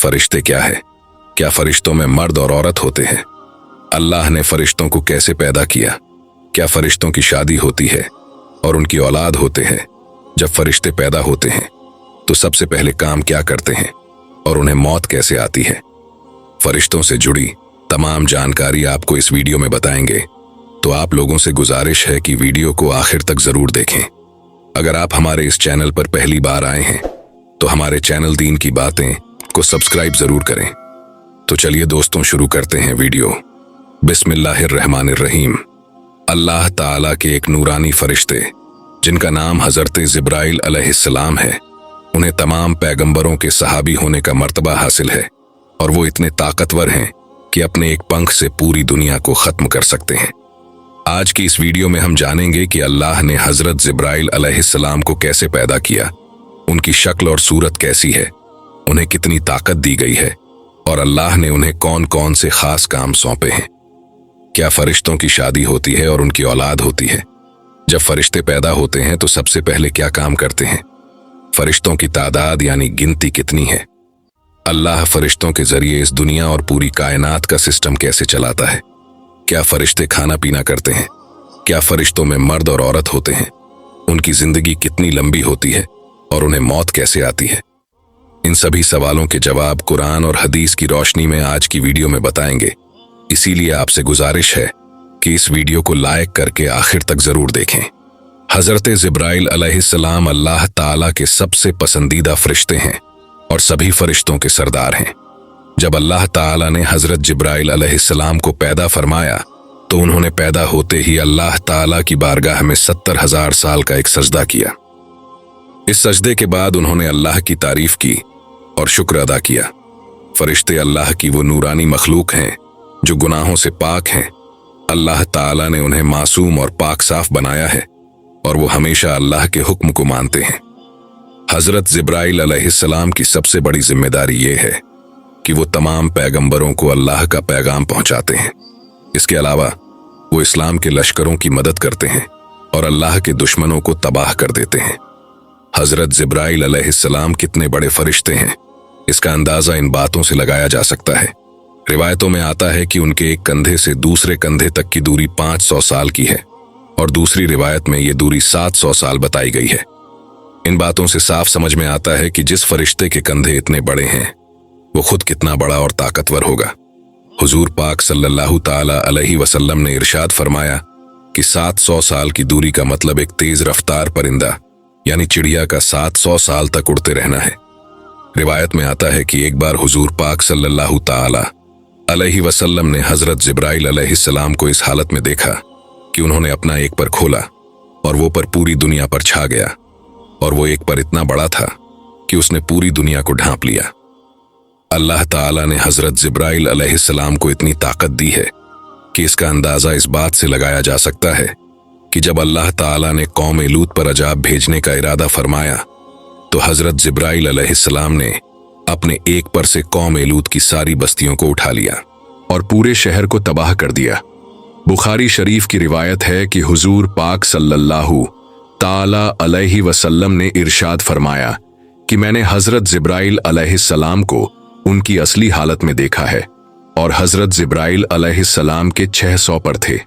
फरिश्ते क्या है? क्या फरिश्तों में मर्द और औरत होते हैं? अल्लाह ने फरिश्तों को कैसे पैदा किया? क्या फरिश्तों की शादी होती है और उनकी औलाद होते हैं? जब फरिश्ते पैदा होते हैं तो सबसे पहले काम क्या करते हैं और उन्हें मौत कैसे आती है? फरिश्तों से जुड़ी तमाम जानकारी आपको इस वीडियो में बताएंगे, तो आप लोगों से गुजारिश है कि वीडियो को आखिर तक जरूर देखें। अगर आप हमारे इस चैनल पर पहली बार आए हैं तो हमारे चैनल दीन की बातें को सब्सक्राइब जरूर करें। तो चलिए दोस्तों, शुरू करते हैं वीडियो। बिस्मिल्लाहिर्रहमानिर्रहीम। अल्लाह ताला के एक नूरानी फरिश्ते जिनका नाम हजरत जिब्राइल अलैहिस्सलाम है, उन्हें तमाम पैगंबरों के सहाबी होने का मर्तबा हासिल है और वो इतने ताकतवर हैं कि अपने एक पंख से पूरी दुनिया को खत्म कर सकते हैं। आज की इस वीडियो में हम जानेंगे कि अल्लाह ने हजरत जिब्राइल अलैहिस्सलाम को कैसे पैदा किया, उनकी शक्ल और सूरत कैसी है, उन्हें कितनी ताकत दी गई है और अल्लाह ने उन्हें कौन कौन से खास काम सौंपे हैं। क्या फरिश्तों की शादी होती है और उनकी औलाद होती है? जब फरिश्ते पैदा होते हैं तो सबसे पहले क्या काम करते हैं? फरिश्तों की तादाद यानी गिनती कितनी है? अल्लाह फरिश्तों के जरिए इस दुनिया और पूरी कायनात का सिस्टम कैसे चलाता है? क्या फरिश्ते खाना पीना करते हैं? क्या फरिश्तों में मर्द और औरत होते हैं? उनकी जिंदगी कितनी लंबी होती है और उन्हें मौत कैसे आती है? इन सभी सवालों के जवाब कुरान और हदीस की रोशनी में आज की वीडियो में बताएंगे। इसीलिए आपसे गुजारिश है कि इस वीडियो को लाइक करके आखिर तक जरूर देखें। हजरत जिब्राइल अलैहिस्सलाम अल्लाह ताला के सबसे पसंदीदा फरिश्ते हैं और सभी फरिश्तों के सरदार हैं। जब अल्लाह ताला ने हजरत जिब्राइल अलैहिस्सलाम को पैदा फरमाया तो उन्होंने पैदा होते ही अल्लाह ताला की बारगाह में 70,000 साल का एक सजदा किया। इस सजदे के बाद उन्होंने अल्लाह की तारीफ की और शुक्र अदा किया। फरिश्ते अल्लाह की वो नूरानी मखलूक हैं जो गुनाहों से पाक हैं। अल्लाह ताला ने उन्हें मासूम और पाक साफ बनाया है और वो हमेशा अल्लाह के हुक्म को मानते हैं। हजरत जिब्राइल अलैहिस्सलाम की सबसे बड़ी जिम्मेदारी ये है कि वो तमाम पैगंबरों को अल्लाह का पैगाम पहुंचाते हैं। इसके अलावा वो इस्लाम के लश्करों की मदद करते हैं और अल्लाह के दुश्मनों को तबाह कर देते हैं। हजरत जिब्राइल अलैहिस्सलाम कितने बड़े फरिश्ते हैं, इसका अंदाजा इन बातों से लगाया जा सकता है। रिवायतों में आता है कि उनके एक कंधे से दूसरे कंधे तक की दूरी 500 साल की है और दूसरी रिवायत में ये दूरी 700 साल बताई गई है। इन बातों से साफ समझ में आता है कि जिस फरिश्ते के कंधे इतने बड़े हैं वो खुद कितना बड़ा और ताकतवर होगा। हुजूर पाक सल्लल्लाहु ताला अलैहि वसल्लम ने इरशाद फरमाया कि 700 साल की दूरी का मतलब एक तेज रफ्तार परिंदा यानी चिड़िया का 700 साल तक उड़ते रहना है। रिवायत में आता है कि एक बार हुजूर पाक सल्लल्लाहु ताला अलैहि वसल्लम ने हजरत जिब्राइल अलैहिस्सलाम को इस हालत में देखा कि उन्होंने अपना एक पर खोला और वो पर पूरी दुनिया पर छा गया और वो एक पर इतना बड़ा था कि उसने पूरी दुनिया को ढांप लिया। अल्लाह ताला ने हजरत जिब्राइल अलैहिस्सलाम को इतनी ताकत दी है कि इसका अंदाजा इस बात से लगाया जा सकता है कि जब अल्लाह ताला ने कौम लूत पर अजाब भेजने का इरादा फरमाया तो हजरत जिब्राइल अलैहिस्सलाम ने अपने एक पर से कौम लूत की सारी बस्तियों को उठा लिया और पूरे शहर को तबाह कर दिया। बुखारी शरीफ की रिवायत है कि हुजूर पाक सल्लल्लाहु ताला अलैहि वसल्लम ने इरशाद फरमाया कि मैंने हजरत जिब्राइल अलैहिस्सलाम को उनकी असली हालत में देखा है और हजरत जिब्राइल अलैहिस्सलाम के 600 पर थे।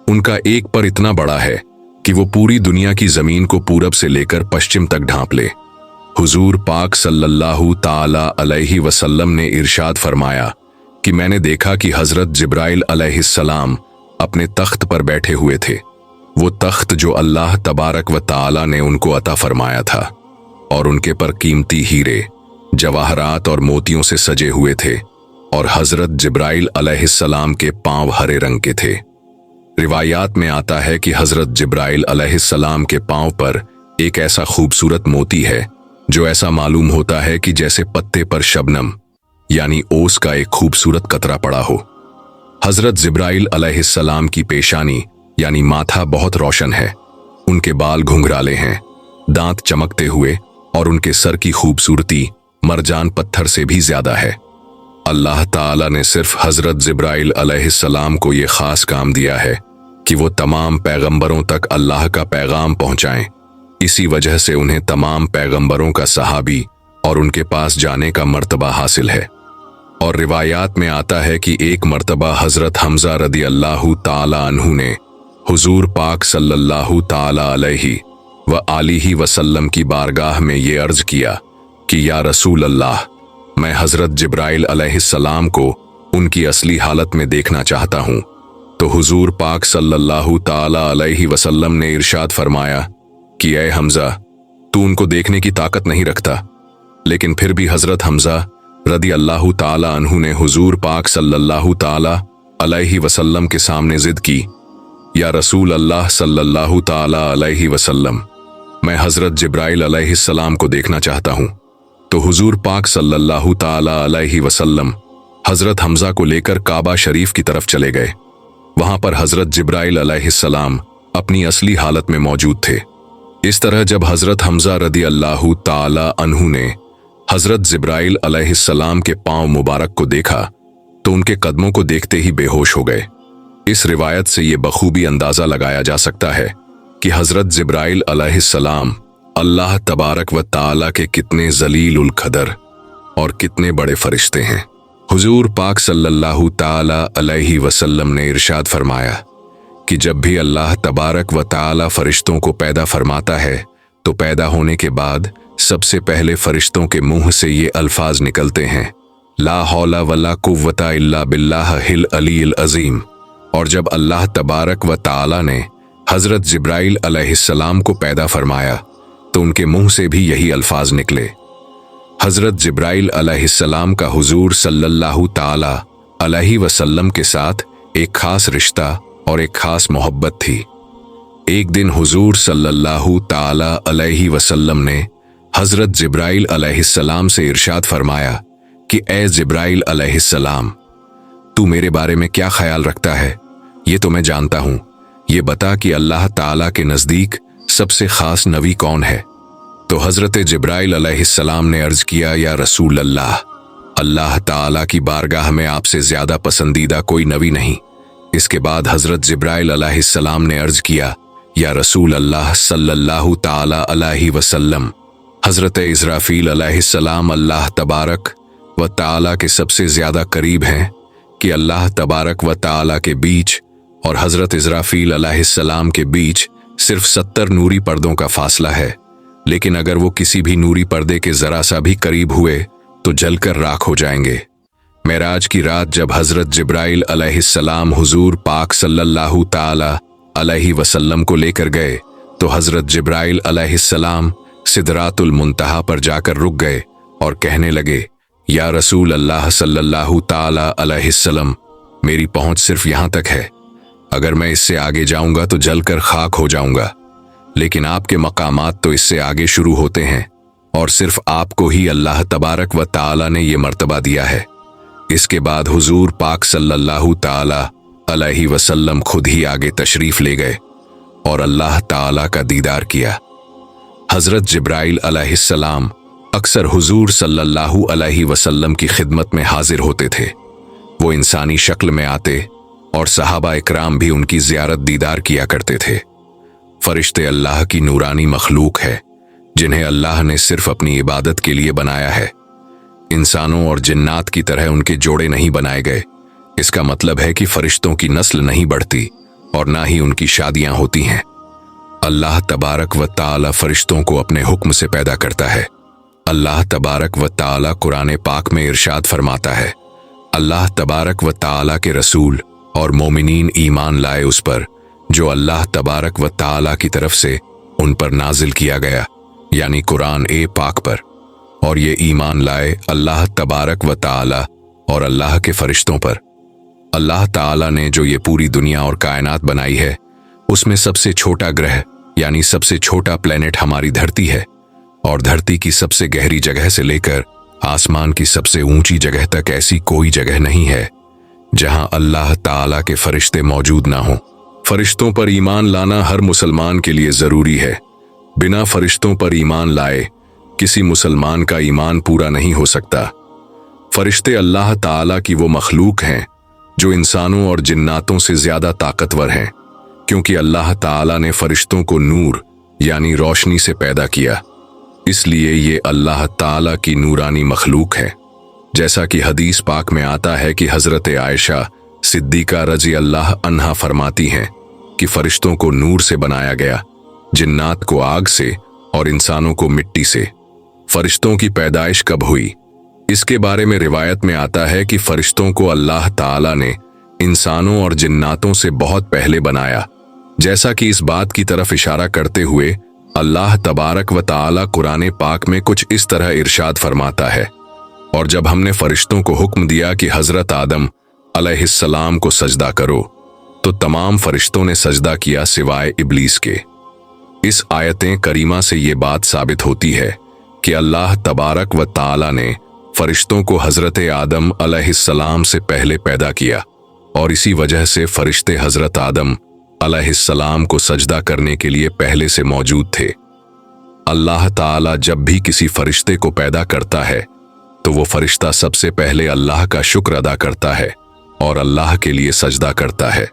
उनका एक पर इतना बड़ा है कि वो पूरी दुनिया की जमीन को पूरब से लेकर पश्चिम तक ढांप ले। हुजूर पाक सल्लल्लाहु ताला अलैहि वसल्लम ने इरशाद फरमाया कि मैंने देखा कि हजरत जिब्राइल अलैहिस्सलाम अपने तख्त पर बैठे हुए थे, वो तख्त जो अल्लाह तबारक व ताला ने उनको अता फरमाया था, और उनके पर कीमती हीरे, जवाहरात और मोतियों से सजे हुए थे और हजरत जिब्राइल अलैहिस्सलाम के पांव हरे रंग के थे। रिवायात में आता है कि हजरत जिब्राइल अलैहिस्सलाम के पांव पर एक ऐसा खूबसूरत मोती है जो ऐसा मालूम होता है कि जैसे पत्ते पर शबनम यानी ओस का एक खूबसूरत कतरा पड़ा हो। हजरत जिब्राइल अलैहिस्सलाम की पेशानी यानी माथा बहुत रोशन है, उनके बाल घुंघराले हैं, दांत चमकते हुए और उनके सर की खूबसूरती मरजान पत्थर से भी ज्यादा है। अल्लाह ताला ने सिर्फ हजरत जिब्राइल अलैहिस्सलाम को ये खास काम दिया है कि वो तमाम पैगंबरों तक अल्लाह का पैगाम पहुंचाएं। इसी वजह से उन्हें तमाम पैगंबरों का सहाबी और उनके पास जाने का मर्तबा हासिल है। और रिवायात में आता है कि एक मर्तबा हजरत हमजा रदी अल्लाह ताला अन्हु ने हुजूर पाक सल्लल्लाहु ताला अलैहि व आलिहि वसल्लम की बारगाह में ये अर्ज किया कि या रसूल अल्लाह, मैं हजरत जिब्राइल अलैहिस्सलाम को उनकी असली हालत में देखना चाहता हूँ। तो हुजूर पाक सल्लल्लाहु ताला अलैहि वसल्लम ने इरशाद फरमाया कि ऐ हमजा, तू उनको देखने की ताकत नहीं रखता। लेकिन फिर भी हजरत हमजा रदी अल्लाह ताला अन्हु ने हुजूर पाक सल्लल्लाहु ताला अलैहि वसल्लम के सामने जिद की, या रसूल अल्लाह सल्लल्लाहु ताला अलैहि वसल्लम, मैं हजरत जिब्राइल अलैहिस्सलाम को देखना चाहता हूँ। तो हुजूर पाक सल्लल्लाहु ताला अलैहि वसल्लम हजरत हमजा को लेकर काबा शरीफ की तरफ चले गए। वहां पर हजरत जिब्राइल अलैहिस्सलाम अपनी असली हालत में मौजूद थे। इस तरह जब हजरत हमजा रदी अल्लाह ताला अन्हु ने हजरत जिब्राइल अलैहिस्सलाम के पांव मुबारक को देखा तो उनके कदमों को देखते ही बेहोश हो गए। इस रिवायत से ये बखूबी अंदाजा लगाया जा सकता है कि हजरत जिब्राइल अलैहिस्सलाम अल्लाह तबारक व ताला के कितने जलील उल कदर और कितने बड़े फरिश्ते हैं। हुजूर पाक सल्लल्लाहु ताला अलैहि वसल्लम ने इरशाद फरमाया कि जब भी अल्लाह तबारक व ताला फरिश्तों को पैदा फरमाता है तो पैदा होने के बाद सबसे पहले फरिश्तों के मुंह से ये अल्फाज निकलते हैं, ला हौला वला कुव्वता इल्ला बिल्लाहिल अलील अजीम। और जब अल्लाह तबारक व ताला ने हजरत जिब्राइल अलैहिस्सलाम को पैदा फरमाया तो उनके मुंह से भी यही अल्फाज निकले। हजरत जिब्राइल अलैहिस्सलाम का हुजूर सल्लल्लाहु ताला अलैहि वसल्लम के साथ एक खास रिश्ता और एक खास मोहब्बत थी। एक दिन हुजूर सल्लल्लाहु ताला अलैहि वसल्लम ने हजरत जिब्राइल अलैहिस्सलाम से इरशाद फरमाया कि ए जिब्राइल अलैहिस्सलाम, तू मेरे बारे में क्या ख्याल रखता है, ये तो मैं जानता हूं। ये बता कि अल्लाह ताला के नजदीक सबसे खास नबी कौन है। तो हजरत जिब्राइल अलैहिस्सलाम ने अर्ज किया, या रसूल अल्लाह, अल्लाह ताला की बारगाह में आपसे ज्यादा पसंदीदा कोई नबी नहीं। इसके बाद हजरत जिब्राइल अलैहिस्सलाम ने अर्ज किया, या रसूल अल्लाह सल्लल्लाहु ताला अलैहि वसल्लम, हजरत इस्राफील अलैहिस्सलाम अल्लाह तबारक व ताला के सबसे ज्यादा करीब हैं कि अल्लाह तबारक व ताला के बीच और हजरत इस्राफील अलैहिस्सलाम के बीच सिर्फ 70 नूरी पर्दों का फासला है। लेकिन अगर वो किसी भी नूरी पर्दे के जरा सा भी करीब हुए तो जलकर राख हो जाएंगे। मेराज की रात जब हजरत जिब्राइल अलैहिस्सलाम हुजूर पाक सल्लल्लाहु ताला अलैहि वसल्लम को लेकर गए तो हजरत जिब्राइल अलैहिस्सलाम सिदरातुल मुंतहा पर जाकर रुक गए और कहने लगे, या रसूल अल्लाह सल्लल्लाहु ताला अलैहिस्सलाम, मेरी पहुंच सिर्फ यहां तक है। अगर मैं इससे आगे जाऊंगा तो जलकर खाक हो जाऊंगा। लेकिन आपके मकामात तो इससे आगे शुरू होते हैं और सिर्फ आपको ही अल्लाह तबारक व ताला ने ये मर्तबा दिया है। इसके बाद हुजूर पाक सल्लल्लाहु ताला अलैहि वसल्लम खुद ही आगे तशरीफ ले गए और अल्लाह ताला का दीदार किया। हजरत जिब्राइल अलैहिस्सलाम अक्सर हुजूर सल्लल्लाहु अलैहि वसल्लम की खिदमत में हाजिर होते थे। वो इंसानी शक्ल में आते और सहाबा इकराम भी उनकी ज़ियारत दीदार किया करते थे। फरिश्ते अल्लाह की नूरानी मखलूक है जिन्हें अल्लाह ने सिर्फ अपनी इबादत के लिए बनाया है। इंसानों और जिन्नात की तरह उनके जोड़े नहीं बनाए गए। इसका मतलब है कि फरिश्तों की नस्ल नहीं बढ़ती और ना ही उनकी शादियां होती हैं। अल्लाह तबारक व ताला फरिश्तों को अपने हुक्म से पैदा करता है। अल्लाह तबारक व ताला कुरान पाक में इरशाद फरमाता है, अल्लाह तबारक व ताला के रसूल और मोमिनीन ईमान लाए उस पर जो अल्लाह तबारक व ताला की तरफ से उन पर नाजिल किया गया, यानी कुरान ए पाक पर। और ये ईमान लाए अल्लाह तबारक व ताला और अल्लाह के फरिश्तों पर। अल्लाह ताला ने जो ये पूरी दुनिया और कायनात बनाई है उसमें सबसे छोटा ग्रह यानी सबसे छोटा प्लेनेट हमारी धरती है। और धरती की सबसे गहरी जगह से लेकर आसमान की सबसे ऊंची जगह तक ऐसी कोई जगह नहीं है जहां अल्लाह ताला के फरिश्ते मौजूद ना हों। फरिश्तों पर ईमान लाना हर मुसलमान के लिए जरूरी है। बिना फरिश्तों पर ईमान लाए किसी मुसलमान का ईमान पूरा नहीं हो सकता। फरिश्ते अल्लाह ताला की वो मखलूक हैं जो इंसानों और जिन्नातों से ज्यादा ताकतवर हैं, क्योंकि अल्लाह ताला ने फरिश्तों को नूर यानी रोशनी से पैदा किया। इसलिए ये अल्लाह ताला की नूरानी मखलूक है। जैसा कि हदीस पाक में आता है कि हजरत आयशा सिद्दीका रजी अल्लाह अन्हा फरमाती हैं कि फरिश्तों को नूर से बनाया गया, जिन्नात को आग से और इंसानों को मिट्टी से। फरिश्तों की पैदाइश कब हुई? इसके बारे में रिवायत में आता है कि फरिश्तों को अल्लाह ताला ने इंसानों और जिन्नातों से बहुत पहले बनाया, जैसा कि इस बात की तरफ इशारा करते हुए अल्लाह तबारक व ताला कुरान पाक में कुछ इस तरह इरशाद फरमाता है, और जब हमने फरिश्तों को हुक्म दिया कि हजरत आदम अलैहिस्सलाम को सजदा करो, तो तमाम फरिश्तों ने सजदा किया सिवाय इब्लीस के। इस आयतें करीमा से ये बात साबित होती है कि अल्लाह तबारक व ताला ने फरिश्तों को हजरत आदम अलैहिस्सलाम से पहले पैदा किया, और इसी वजह से फरिश्ते हजरत आदम अलैहिस्सलाम को सजदा करने के लिए पहले से मौजूद थे। अल्लाह ताला जब भी किसी फरिश्ते को पैदा करता है तो वो फरिश्ता सबसे पहले अल्लाह का शुक्र अदा करता है और अल्लाह के लिए सजदा करता है।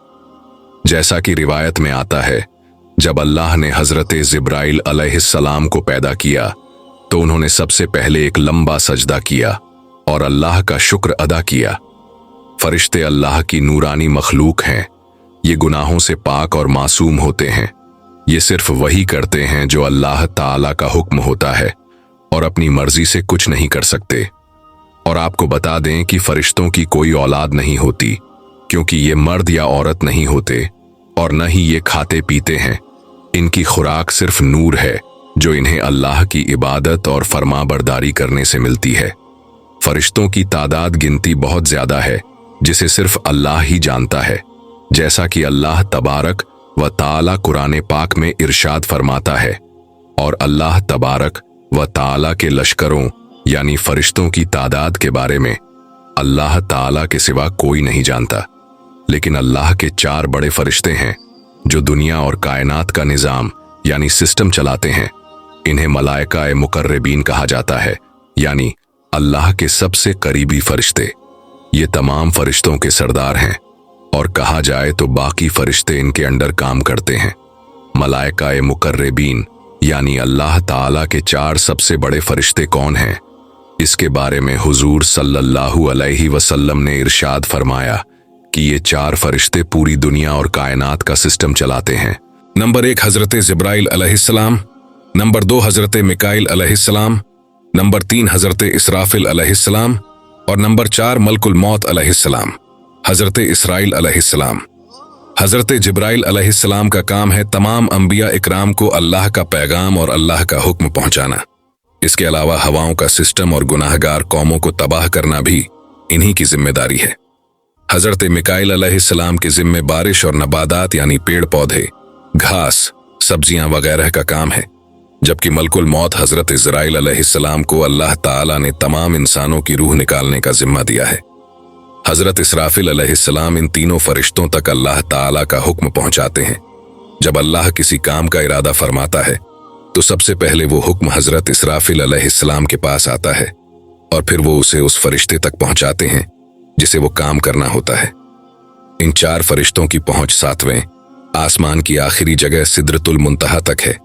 जैसा कि रिवायत में आता है, जब अल्लाह ने हजरत जिब्राइल अलैहिस्सलाम को पैदा किया तो उन्होंने सबसे पहले एक लंबा सजदा किया और अल्लाह का शुक्र अदा किया। फरिश्ते अल्लाह की नूरानी मखलूक हैं। ये गुनाहों से पाक और मासूम होते हैं। ये सिर्फ वही करते हैं जो अल्लाह ताला का हुक्म होता है और अपनी मर्जी से कुछ नहीं कर सकते। और आपको बता दें कि फरिश्तों की कोई औलाद नहीं होती, क्योंकि ये मर्द या औरत नहीं होते और न ही ये खाते पीते हैं। इनकी खुराक सिर्फ नूर है जो इन्हें अल्लाह की इबादत और फरमाबरदारी करने से मिलती है। फरिश्तों की तादाद गिनती बहुत ज्यादा है, जिसे सिर्फ अल्लाह ही जानता है। जैसा कि अल्लाह तबारक व ताला कुरान पाक में इरशाद फरमाता है, और अल्लाह तबारक व ताला के लश्करों यानी फरिश्तों की तादाद के बारे में अल्लाह ताला के सिवा कोई नहीं जानता। लेकिन अल्लाह के 4 बड़े फरिश्ते हैं जो दुनिया और कायनात का निजाम यानी सिस्टम चलाते हैं। इन्हें मलाइका मुकर्रबीन कहा जाता है, यानी अल्लाह के सबसे करीबी फरिश्ते। ये तमाम फरिश्तों के सरदार हैं, और कहा जाए तो बाकी फरिश्ते इनके अंडर काम करते हैं। मलाइका मुकर्रबीन यानी अल्लाह ताला के 4 सबसे बड़े फरिश्ते कौन हैं? इसके बारे में हुजूर सल्लल्लाहु अलैहि वसल्लम ने इरशाद फरमाया कि ये 4 फरिश्ते पूरी दुनिया और कायनात का सिस्टम चलाते हैं। नंबर 1 हजरत जिब्राइल अलैहिस्सलाम, नंबर 2 हजरत मिकाइल अलैहिस्सलाम, नंबर 3 हजरत इसराफिल अलैहिस्सलाम और नंबर 4 मलकुल मौत अलैहिस्सलाम, हजरत इसराइल अलैहिस्सलाम। हजरत जिब्राइल अलैहिस्सलाम का काम है तमाम अंबिया इकराम को अल्लाह का पैगाम और अल्लाह का हुक्म पहुंचाना। इसके अलावा हवाओं का सिस्टम और गुनाहगार कौमों को तबाह करना भी इन्हीं की जिम्मेदारी है। हजरत मिकाइल अलैहिस्सलाम के जिम्मे बारिश और नबादात यानी पेड़ पौधे, घास, सब्जियां वगैरह का काम है, जबकि मलकुल मौत हजरत इज़राइल अलैहिस्सलाम को अल्लाह ताला ने तमाम इंसानों की रूह निकालने का जिम्मा दिया है। हजरत इसराफिल अलैहिस्सलाम इन तीनों फरिश्तों तक अल्लाह ताला का हुक्म पहुंचाते हैं। जब अल्लाह किसी काम का इरादा फरमाता है तो सबसे पहले वो हुक्म हजरत इसराफिल अलैहिस्सलाम के पास आता है और फिर वो उसे उस फरिश्ते तक पहुंचाते हैं जिसे वो काम करना होता है। इन 4 फरिश्तों की पहुंच 7वें आसमान की आखिरी जगह सिदरतुल मुंतहा तक है।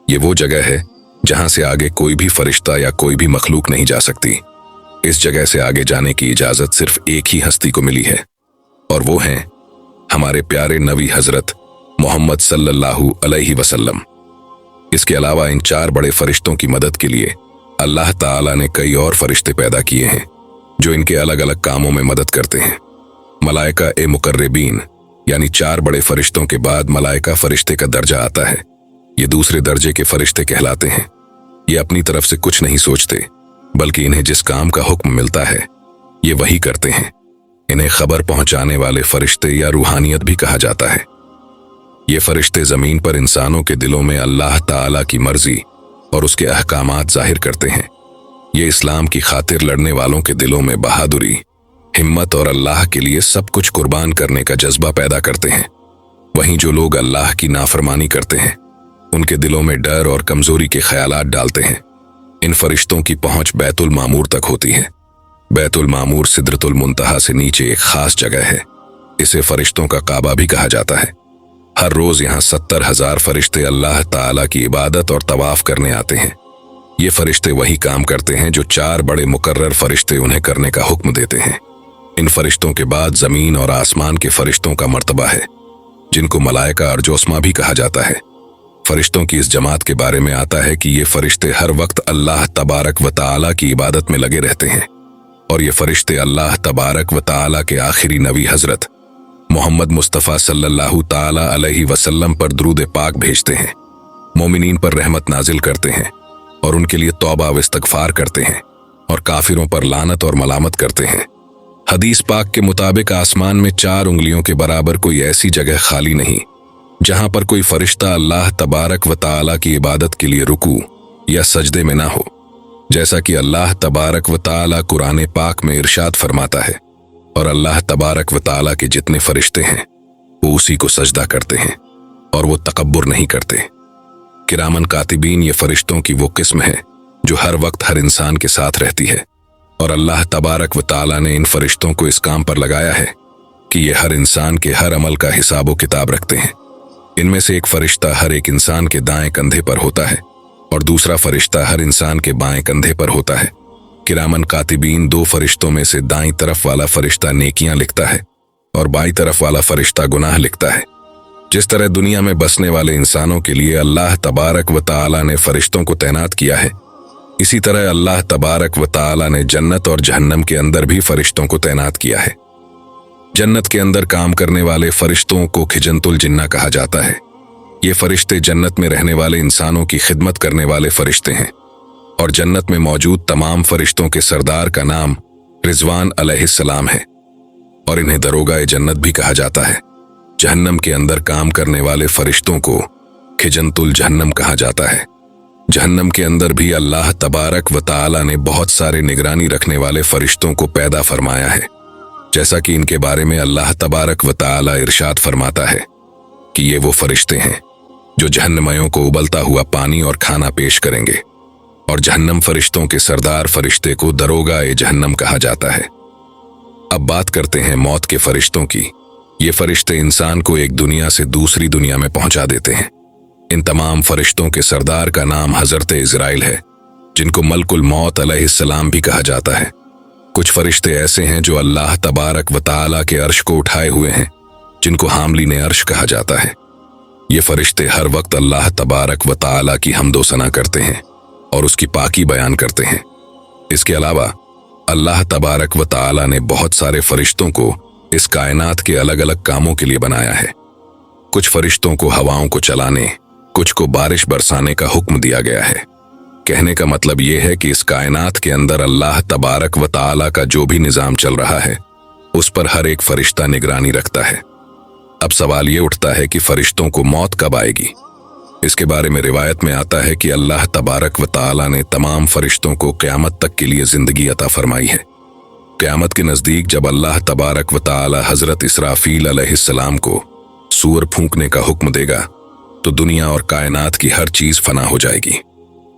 ये वो जगह है जहां से आगे कोई भी फरिश्ता या कोई भी मखलूक नहीं जा सकती। इस जगह से आगे जाने की इजाजत सिर्फ एक ही हस्ती को मिली है, और वो हैं हमारे प्यारे नबी हजरत मोहम्मद सल्लल्लाहु अलैहि वसल्लम। इसके अलावा इन 4 बड़े फरिश्तों की मदद के लिए अल्लाह ताला ने कई और फरिश्ते पैदा किए हैं जो इनके अलग अलग कामों में मदद करते हैं। मलाइका मुकर्रबीन यानी 4 बड़े फरिश्तों के बाद मलाइका फरिश्ते का दर्जा आता है। ये दूसरे दर्जे के फरिश्ते कहलाते हैं। ये अपनी तरफ से कुछ नहीं सोचते, बल्कि इन्हें जिस काम का हुक्म मिलता है ये वही करते हैं। इन्हें खबर पहुंचाने वाले फरिश्ते या रूहानियत भी कहा जाता है। ये फरिश्ते जमीन पर इंसानों के दिलों में अल्लाह ताला की मर्जी और उसके अहकामात जाहिर करते हैं। ये इस्लाम की खातिर लड़ने वालों के दिलों में बहादुरी, हिम्मत और अल्लाह के लिए सब कुछ कुर्बान करने का जज्बा पैदा करते हैं। वहीं जो लोग अल्लाह की नाफरमानी करते हैं उनके दिलों में डर और कमजोरी के ख्यालात डालते हैं। इन फरिश्तों की पहुंच बैतुल मामूर तक होती है। बैतुल मामूर सिदरतुल मुंतहा से नीचे एक खास जगह है। इसे फरिश्तों का काबा भी कहा जाता है। हर रोज यहाँ 70,000 फरिश्ते अल्लाह ताला की इबादत और तवाफ करने आते हैं। ये फरिश्ते वही काम करते हैं जो 4 बड़े मुकर्रर फरिश्ते उन्हें करने का हुक्म देते हैं। इन फरिश्तों के बाद जमीन और आसमान के फरिश्तों का मर्तबा है, जिनको मलाइका अर्जोस्मा भी कहा जाता है। फरिश्तों की इस जमात के बारे में आता है कि ये फरिश्ते हर वक्त अल्लाह तबारक व तआला की इबादत में लगे रहते हैं, और ये फरिश्ते अल्लाह तबारक व तआला के आखिरी नबी हजरत मोहम्मद मुस्तफ़ा सल्लल्लाहु ताला अलैहि वसल्लम पर दुरूद पाक भेजते हैं, मोमिनीन पर रहमत नाजिल करते हैं और उनके लिए तौबा व इस्तगफार करते हैं, और काफिरों पर लानत और मलामत करते हैं। हदीस पाक के मुताबिक आसमान में 4 उंगलियों के बराबर कोई ऐसी जगह खाली नहीं जहां पर कोई फरिश्ता अल्लाह तबारक व तआला की इबादत के लिए रुकू या सजदे में ना हो। जैसा कि अल्लाह तबारक व तआला कुरान पाक में इरशाद फरमाता है, और अल्लाह तबारक व तआला के जितने फरिश्ते हैं वो उसी को सजदा करते हैं और वो तकब्बुर नहीं करते। किरामन कातिबीन ये फरिश्तों की वो किस्म है जो हर वक्त हर इंसान के साथ रहती है, और अल्लाह तबारक व तआला ने इन फरिश्तों को इस काम पर लगाया है कि ये हर इंसान के हर अमल का हिसाब व किताब रखते हैं। इनमें से एक फरिश्ता हर एक इंसान के दाएं कंधे पर होता है और दूसरा फरिश्ता हर इंसान के बाएं कंधे पर होता है। किरामन कातिबीन 2 फरिश्तों में से दाईं तरफ वाला फरिश्ता नेकियां लिखता है और बाईं तरफ वाला फरिश्ता गुनाह लिखता है। जिस तरह दुनिया में बसने वाले इंसानों के लिए अल्लाह तबारक व तआला ने फरिश्तों को तैनात किया है, इसी तरह अल्लाह तबारक व तआला ने जन्नत और जहन्नम के अंदर भी फरिश्तों को तैनात किया है। जन्नत के अंदर काम करने वाले फरिश्तों को खिजनतुल जिन्ना कहा जाता है। ये फरिश्ते जन्नत में रहने वाले इंसानों की खिदमत करने वाले फरिश्ते हैं, और जन्नत में मौजूद तमाम फरिश्तों के सरदार का नाम रिजवान अलैहिस्सलाम है, और इन्हें दरोगाए जन्नत भी कहा जाता है। जहन्नम के अंदर काम करने वाले फरिश्तों को खिजनतुल जहन्नम कहा जाता है। जहन्नम के अंदर भी अल्लाह तबारक व तआला ने बहुत सारे निगरानी रखने वाले फरिश्तों को पैदा फरमाया है, जैसा कि इनके बारे में अल्लाह तबारक व तआला इरशाद फरमाता है कि ये वो फरिश्ते हैं जो जहन्नमियों को उबलता हुआ पानी और खाना पेश करेंगे, और जहन्नम फरिश्तों के सरदार फरिश्ते को दरोगा-ए जहन्नम कहा जाता है। अब बात करते हैं मौत के फरिश्तों की। ये फरिश्ते इंसान को एक दुनिया से दूसरी दुनिया में पहुंचा देते हैं। इन तमाम फरिश्तों के सरदार का नाम हजरत इजराइल है, जिनको मलकुल मौत अलैहिस्सलाम भी कहा जाता है। कुछ फरिश्ते ऐसे हैं जो अल्लाह तबारक व तआला के अर्श को उठाए हुए हैं, जिनको हामलीन अर्श कहा जाता है। ये फरिश्ते हर वक्त अल्लाह तबारक व तआला की हम्दो सना करते हैं और उसकी पाकी बयान करते हैं। इसके अलावा अल्लाह तबारक व तआला ने बहुत सारे फरिश्तों को इस कायनात के अलग अलग कामों के लिए बनाया है। कुछ फरिश्तों को हवाओं को चलाने, कुछ को बारिश बरसाने का हुक्म दिया गया है। कहने का मतलब यह है कि इस कायनात के अंदर अल्लाह तबारक व तआला का जो भी निजाम चल रहा है, उस पर हर एक फरिश्ता निगरानी रखता है। अब सवाल ये उठता है कि फरिश्तों को मौत कब आएगी। इसके बारे में रिवायत में आता है कि अल्लाह तबारक व तआला ने तमाम फरिश्तों को क़यामत तक के लिए जिंदगी अता फरमाई है। क़यामत के नज़दीक जब अल्लाह तबारक व तआला हजरत इसराफील अलैहिस्सलाम को सूर फूंकने का हुक्म देगा, तो दुनिया और कायनात की हर चीज फना हो जाएगी।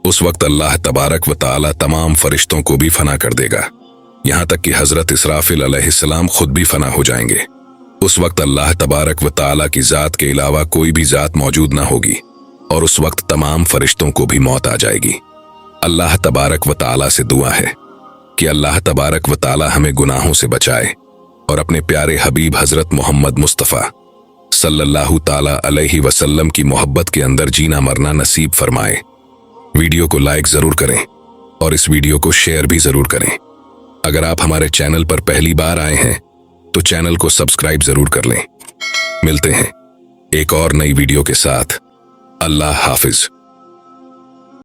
उस वक्त अल्लाह तबारक व तआला तमाम फरिश्तों को भी फना कर देगा, यहां तक कि हजरत इसराफिल अलैहिस्सलाम खुद भी फना हो जाएंगे। उस वक्त अल्लाह तबारक व तआला की जात के अलावा कोई भी जात मौजूद ना होगी, और उस वक्त तमाम फरिश्तों को भी मौत आ जाएगी। अल्लाह तबारक व तआला से दुआ है कि अल्लाह तबारक व तआला हमें गुनाहों से बचाए और अपने प्यारे हबीब हजरत मोहम्मद मुस्तफ़ा सल्लल्लाहु ताला अलैहि वसल्लम की मोहब्बत के अंदर जीना मरना नसीब फरमाए। वीडियो को लाइक जरूर करें और इस वीडियो को शेयर भी जरूर करें। अगर आप हमारे चैनल पर पहली बार आए हैं तो चैनल को सब्सक्राइब जरूर कर लें। मिलते हैं एक और नई वीडियो के साथ। अल्लाह हाफिज।